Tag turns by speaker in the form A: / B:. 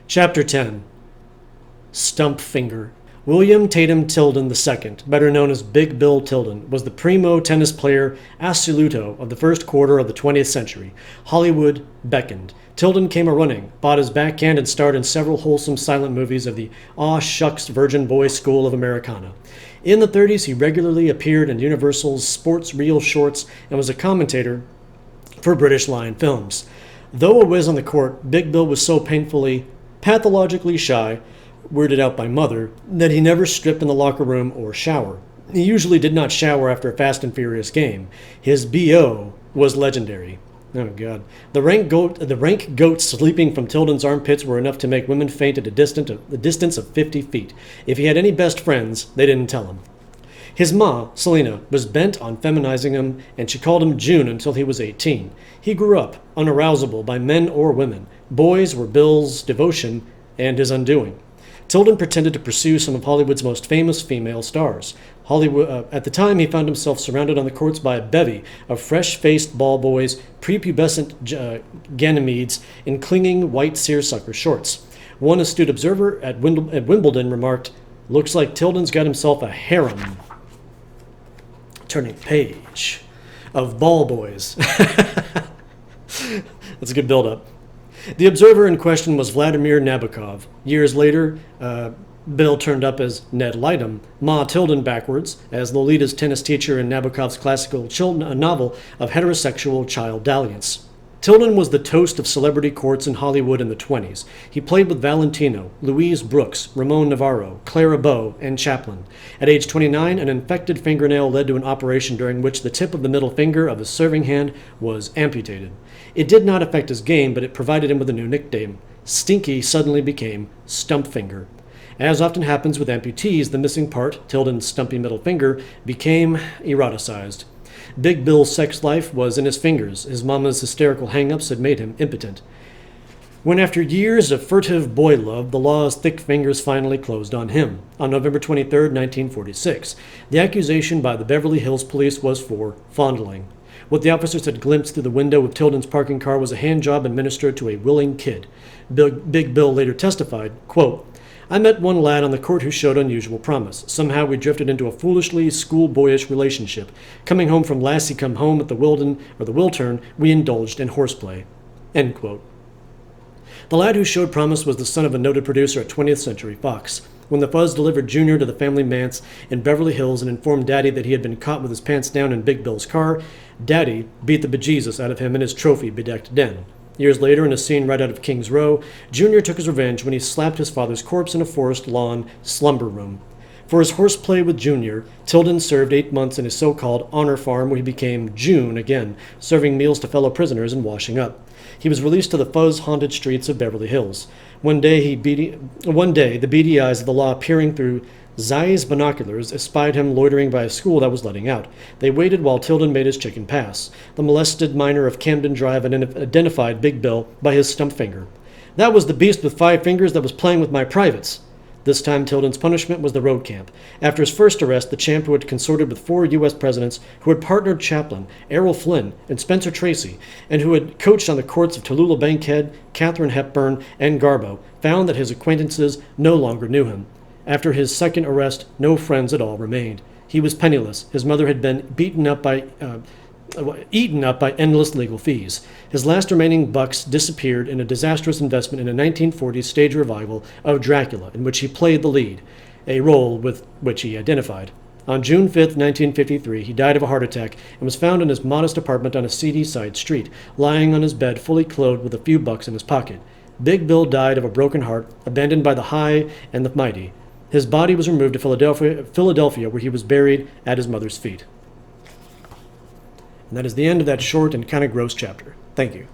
A: Chapter 10. Stump Finger. William Tatum Tilden II, better known as Big Bill Tilden, was the primo tennis player assoluto of the first quarter of the 20th century. Hollywood beckoned. Tilden came a-running, bought his backhand, and starred in several wholesome silent movies of the aw-shucks virgin boy school of Americana. In the 30s, he regularly appeared in Universal's sports reel shorts and was a commentator for British Lion films. Though a whiz on the court, Big Bill was so pathologically shy, weirded out by mother, that he never stripped in the locker room or shower. He usually did not shower after a Fast and Furious game. His B.O. was legendary. Oh, God. The rank goats sleeping from Tilden's armpits were enough to make women faint at a distance of 50 feet. If he had any best friends, they didn't tell him. His ma, Selena, was bent on feminizing him, and she called him June until he was 18. He grew up unarousable by men or women. Boys were Bill's devotion and his undoing. Tilden pretended to pursue some of Hollywood's most famous female stars. At the time, he found himself surrounded on the courts by a bevy of fresh-faced ball boys, prepubescent Ganymedes in clinging white seersucker shorts. One astute observer at Wimbledon remarked, "Looks like Tilden's got himself a harem." Turning page of ball boys. That's a good build-up. The observer in question was Vladimir Nabokov. Years later, Bill turned up as Ned Lightham, Ma Tilden backwards, as Lolita's tennis teacher in Nabokov's classical novel of heterosexual child dalliance. Tilden was the toast of celebrity courts in Hollywood in the 20s. He played with Valentino, Louise Brooks, Ramon Navarro, Clara Bow, and Chaplin. At age 29, an infected fingernail led to an operation during which the tip of the middle finger of his serving hand was amputated. It did not affect his game, but it provided him with a new nickname. Stinky suddenly became Stump Finger. As often happens with amputees, the missing part, Tilden's stumpy middle finger, became eroticized. Big Bill's sex life was in his fingers. His mama's hysterical hang-ups had made him impotent. When after years of furtive boy love, the law's thick fingers finally closed on him, on November 23, 1946, the accusation by the Beverly Hills police was for fondling. What the officers had glimpsed through the window of Tilden's parking car was a handjob administered to a willing kid. Big Bill later testified, quote, "I met one lad on the court who showed unusual promise. Somehow we drifted into a foolishly schoolboyish relationship. Coming home from Lassie Come Home at the Wiltern, we indulged in horseplay." End quote. The lad who showed promise was the son of a noted producer at 20th Century Fox. When the Fuzz delivered Junior to the family manse in Beverly Hills and informed Daddy that he had been caught with his pants down in Big Bill's car, Daddy beat the bejesus out of him in his trophy-bedecked den. Years later, in a scene right out of King's Row, Junior took his revenge when he slapped his father's corpse in a forest lawn slumber room. For his horseplay with Junior, Tilden served 8 months in his so-called honor farm, where he became June again, serving meals to fellow prisoners and washing up. He was released to the fuzz-haunted streets of Beverly Hills. One day, the beady eyes of the law peering through Zeiss binoculars espied him loitering by a school that was letting out. They waited while Tilden made his chicken pass. The molested miner of Camden Drive identified Big Bill by his stump finger. "That was the beast with 5 fingers that was playing with my privates." This time, Tilden's punishment was the road camp. After his first arrest, the champ, who had consorted with 4 U.S. presidents, who had partnered Chaplin, Errol Flynn, and Spencer Tracy, and who had coached on the courts of Tallulah Bankhead, Katharine Hepburn, and Garbo, found that his acquaintances no longer knew him. After his second arrest, no friends at all remained. He was penniless. His mother had been eaten up by endless legal fees. His last remaining bucks disappeared in a disastrous investment in a 1940s stage revival of Dracula, in which he played the lead, a role with which he identified. On June 5, 1953, he died of a heart attack and was found in his modest apartment on a seedy side street, lying on his bed fully clothed with a few bucks in his pocket. Big Bill died of a broken heart, abandoned by the high and the mighty. His body was removed to Philadelphia, where he was buried at his mother's feet. And that is the end of that short and kind of gross chapter. Thank you.